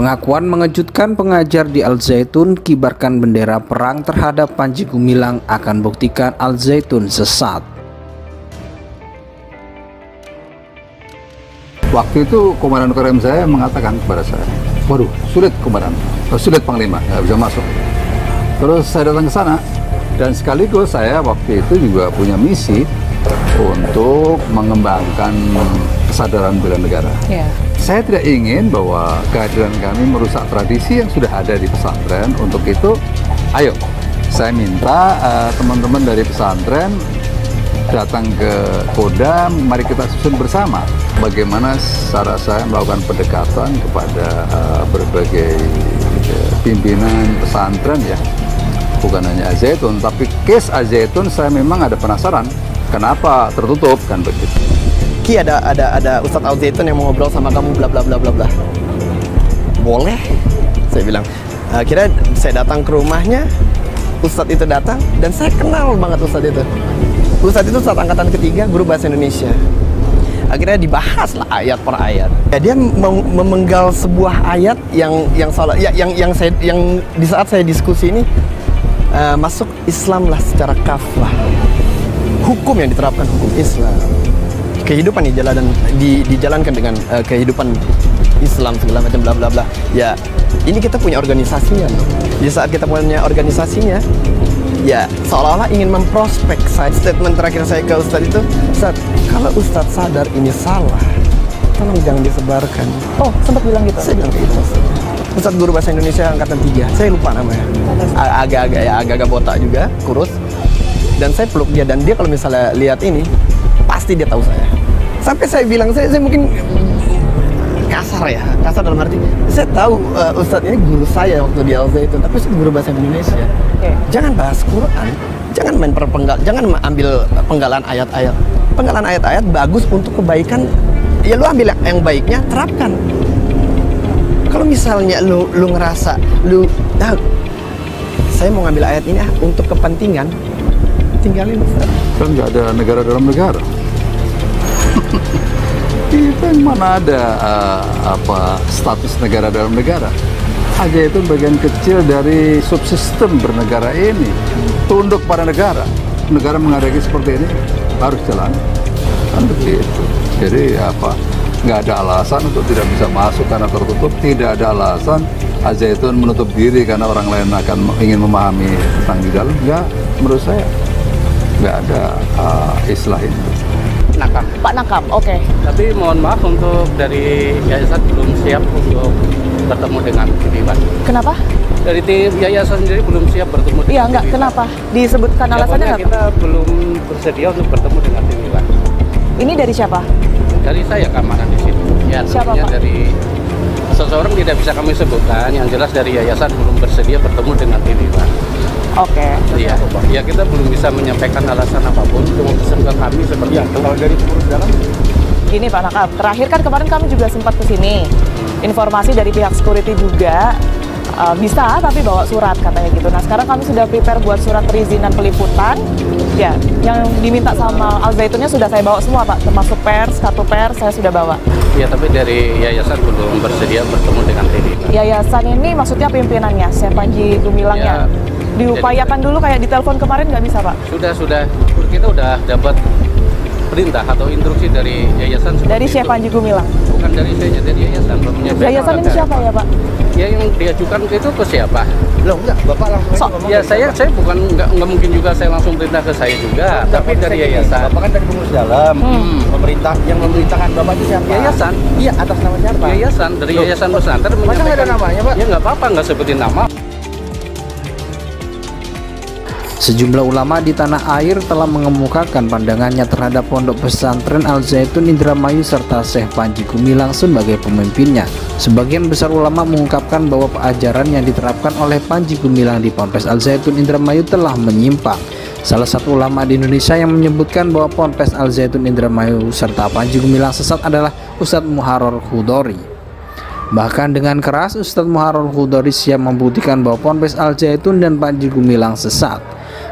Pengakuan mengejutkan pengajar di Al Zaitun kibarkan bendera perang terhadap Panji Gumilang akan buktikan Al Zaitun sesat. Waktu itu komandan Korem saya mengatakan kepada saya, waduh sulit komandan, sulit panglima, nggak bisa masuk. Terus saya datang ke sana dan sekaligus saya waktu itu juga punya misi untuk mengembangkan kesadaran bela negara. Saya tidak ingin bahwa kehadiran kami merusak tradisi yang sudah ada di pesantren. Untuk itu, ayo saya minta teman-teman dari pesantren datang ke Kodam, mari kita susun bersama bagaimana cara saya melakukan pendekatan kepada berbagai pimpinan pesantren ya. Bukan hanya Al Zaitun, tapi case Al Zaitun saya memang ada penasaran kenapa tertutup kan begitu. Ki, ada Ustadz Al Zaitun yang mau ngobrol sama kamu bla bla bla bla bla. Boleh? Saya bilang. Akhirnya saya datang ke rumahnya, Ustadz itu datang dan saya kenal banget Ustadz itu. Ustadz itu Ustadz angkatan ketiga, guru bahasa Indonesia. Akhirnya dibahas lah ayat per ayat. Ya, dia memenggal sebuah ayat yang di saat saya diskusi ini masuk Islam lah secara kafah. Hukum yang diterapkan hukum Islam. Kehidupan dijalankan dengan kehidupan Islam segala macam bla bla bla. Ya, ini kita punya organisasinya loh. Di saat kita punya organisasinya, ya seolah-olah ingin memprospek. Statement terakhir saya ke Ustadz itu, Ustadz, kalau Ustadz sadar ini salah, tolong jangan disebarkan. Oh, sempat bilang gitu? Saya bilang gitu. Ustadz guru bahasa Indonesia angkatan 3, saya lupa namanya. Agak-agak botak juga, kurus. Dan saya peluk dia, dan dia kalau misalnya lihat ini, pasti dia tahu saya. Sampai saya bilang, saya mungkin kasar dalam arti, saya tahu Ustadz ini guru saya waktu di Al Zaitun, tapi Ustadz guru bahasa Indonesia. Jangan bahas Quran, jangan main jangan ambil penggalan ayat-ayat. Penggalan ayat-ayat bagus untuk kebaikan, ya lu ambil yang baiknya, terapkan. Kalau misalnya lu ngerasa, saya mau ngambil ayat ini untuk kepentingan, tinggalin Ustaz. Kan nggak ada negara dalam negara. Kita mana ada status negara dalam negara. Aja itu bagian kecil dari subsistem bernegara ini. Tunduk pada negara. Negara menghadapi seperti ini harus jalan. Kan begitu. Jadi nggak ada alasan untuk tidak bisa masuk karena tertutup. Tidak ada alasan Al Zaitun menutup diri karena orang lain akan ingin memahami tentang di dalam. Nggak, menurut saya nggak ada istilah ini. Nakam. Pak Nakam, oke. Tapi mohon maaf untuk dari yayasan belum siap untuk bertemu dengan tim Iwan. Kenapa? Dari tim yayasan sendiri belum siap bertemu dengan Iya, enggak. Kenapa? Disebutkan alasannya nggak? Kita belum bersedia untuk bertemu dengan tim Iwan. Ini dari siapa? Dari saya keamanan di sini. Ya, siapa, Pak? Dari seseorang tidak bisa kami sebutkan. Yang jelas dari yayasan belum bersedia bertemu dengan tim Iwan. Oke. Iya, ya kita belum bisa menyampaikan alasan apapun untuk mempesankan kami seperti itu. Kalau dari pengurus dalam, gini Pak Nakam, terakhir kan kemarin kami juga sempat kesini. Informasi dari pihak security juga bisa, tapi bawa surat katanya gitu. Nah sekarang kami sudah prepare buat surat perizinan peliputan. Ya, yang diminta sama Al Zaitunnya sudah saya bawa semua Pak, termasuk pers, kartu pers saya sudah bawa. Iya, tapi dari yayasan belum bersedia bertemu dengan tim Iwan. Yayasan ini maksudnya pimpinannya, Syekh Panji Gumilangnya. Ya. Diupayakan dulu kayak di telepon kemarin nggak bisa Pak? Sudah. Kita udah dapat perintah atau instruksi dari yayasan. Dari Syekh Panji Gumilang? Bukan dari saya, dari yayasan. Yayasan ini siapa ya Pak? Ya yang diajukan itu ke siapa? Loh enggak, Bapak langsung Ya saya bukan nggak mungkin juga saya langsung perintah ke saya juga, tapi dari yayasan. Bapak kan dari pengurus dalam, pemerintah yang memerintahkan Bapak itu siapa? Yayasan. Iya, atas nama siapa? Yayasan, dari yayasan pesantren. Masa nggak ada namanya Pak? Ya nggak apa-apa, nggak sebutin nama. Sejumlah ulama di tanah air telah mengemukakan pandangannya terhadap pondok pesantren Al Zaitun Indramayu serta Syekh Panji Gumilang sebagai pemimpinnya. Sebagian besar ulama mengungkapkan bahwa ajaran yang diterapkan oleh Panji Gumilang di Ponpes Al Zaitun Indramayu telah menyimpang. Salah satu ulama di Indonesia yang menyebutkan bahwa Ponpes Al Zaitun Indramayu serta Panji Gumilang sesat adalah Ustadz Muharrar Khudori. Bahkan dengan keras Ustadz Muharrar Khudori siap membuktikan bahwa Ponpes Al Zaitun dan Panji Gumilang sesat.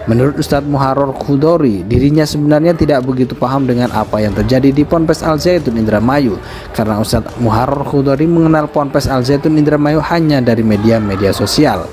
Menurut Ustadz Muharrar Khudori, dirinya sebenarnya tidak begitu paham dengan apa yang terjadi di Ponpes Al Zaitun Indramayu, karena Ustadz Muharrar Khudori mengenal Ponpes Al Zaitun Indramayu hanya dari media-media sosial.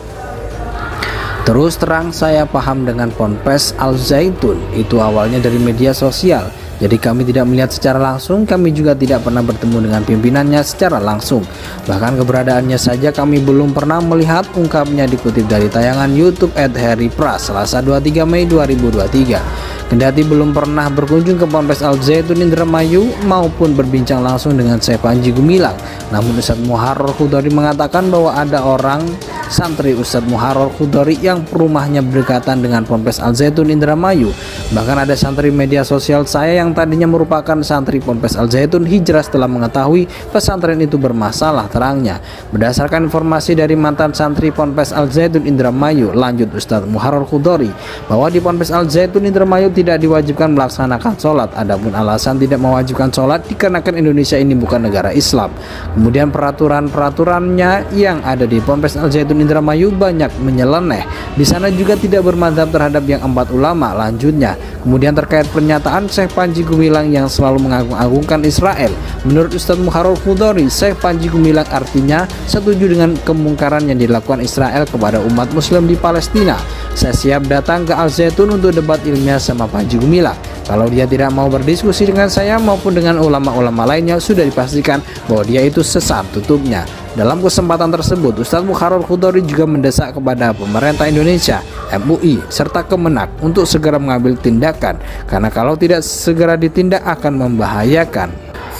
Terus terang saya paham dengan Ponpes Al Zaitun itu awalnya dari media sosial. Jadi kami tidak melihat secara langsung, kami juga tidak pernah bertemu dengan pimpinannya secara langsung. Bahkan keberadaannya saja kami belum pernah melihat, ungkapnya dikutip dari tayangan YouTube @haripras Selasa 23 Mei 2023. Kendati belum pernah berkunjung ke Ponpes Al Zaitun Indramayu maupun berbincang langsung dengan Syekh Panji Gumilang, namun Ustadz Muharrar Khudori mengatakan bahwa ada orang santri Ustadz Muharrar Khudori yang rumahnya berdekatan dengan Ponpes Al Zaitun Indramayu. Bahkan ada santri media sosial saya yang tadinya merupakan santri Ponpes Al Zaitun hijrah setelah mengetahui pesantren itu bermasalah, terangnya. Berdasarkan informasi dari mantan santri Ponpes Al Zaitun Indramayu, lanjut Ustadz Muharrar Khudori, bahwa di Ponpes Al Zaitun Indramayu tidak diwajibkan melaksanakan sholat. Adapun alasan tidak mewajibkan sholat dikarenakan Indonesia ini bukan negara Islam. Kemudian peraturan-peraturannya yang ada di Ponpes Al Zaitun Indramayu banyak menyeleneh. Di sana juga tidak bermadzhab terhadap yang 4 ulama, lanjutnya. Kemudian terkait pernyataan Syekh Panji Gumilang yang selalu mengagung-agungkan Israel, menurut Ustadz Muharrar Khudori, Syekh Panji Gumilang artinya setuju dengan kemungkaran yang dilakukan Israel kepada umat muslim di Palestina. Saya siap datang ke Al Zaitun untuk debat ilmiah sama Panji Gumilang. Kalau dia tidak mau berdiskusi dengan saya maupun dengan ulama-ulama lainnya, sudah dipastikan bahwa dia itu sesat, tutupnya. Dalam kesempatan tersebut, Ustadz Muharrar Khudori juga mendesak kepada pemerintah Indonesia, MUI, serta Kemenak untuk segera mengambil tindakan, karena kalau tidak segera ditindak akan membahayakan.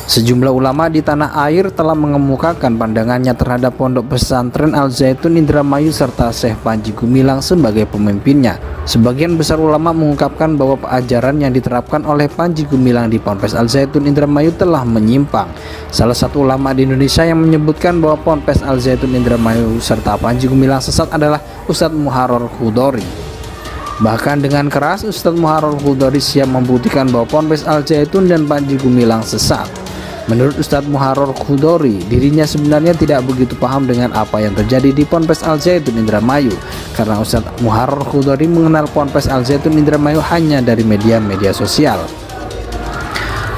Sejumlah ulama di tanah air telah mengemukakan pandangannya terhadap Pondok Pesantren Al Zaitun Indramayu serta Syekh Panji Gumilang sebagai pemimpinnya. Sebagian besar ulama mengungkapkan bahwa ajaran yang diterapkan oleh Panji Gumilang di Ponpes Al Zaitun Indramayu telah menyimpang. Salah satu ulama di Indonesia yang menyebutkan bahwa Ponpes Al Zaitun Indramayu serta Panji Gumilang sesat adalah Ustadz Muharrar Khudori. Bahkan dengan keras Ustadz Muharrar Khudori siap membuktikan bahwa Ponpes Al Zaitun dan Panji Gumilang sesat. Menurut Ustadz Muharrar Khudori, dirinya sebenarnya tidak begitu paham dengan apa yang terjadi di Ponpes Al Zaitun Indramayu, karena Ustadz Muharrar Khudori mengenal Ponpes Al Zaitun Indramayu hanya dari media-media sosial.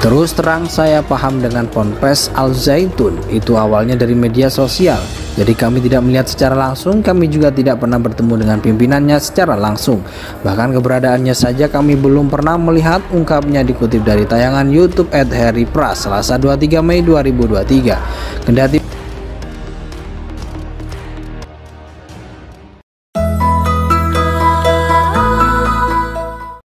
Terus terang saya paham dengan Ponpes Al Zaitun itu awalnya dari media sosial. Jadi kami tidak melihat secara langsung, kami juga tidak pernah bertemu dengan pimpinannya secara langsung. Bahkan keberadaannya saja kami belum pernah melihat, ungkapnya dikutip dari tayangan YouTube @haripras Selasa 23 Mei 2023. Kendati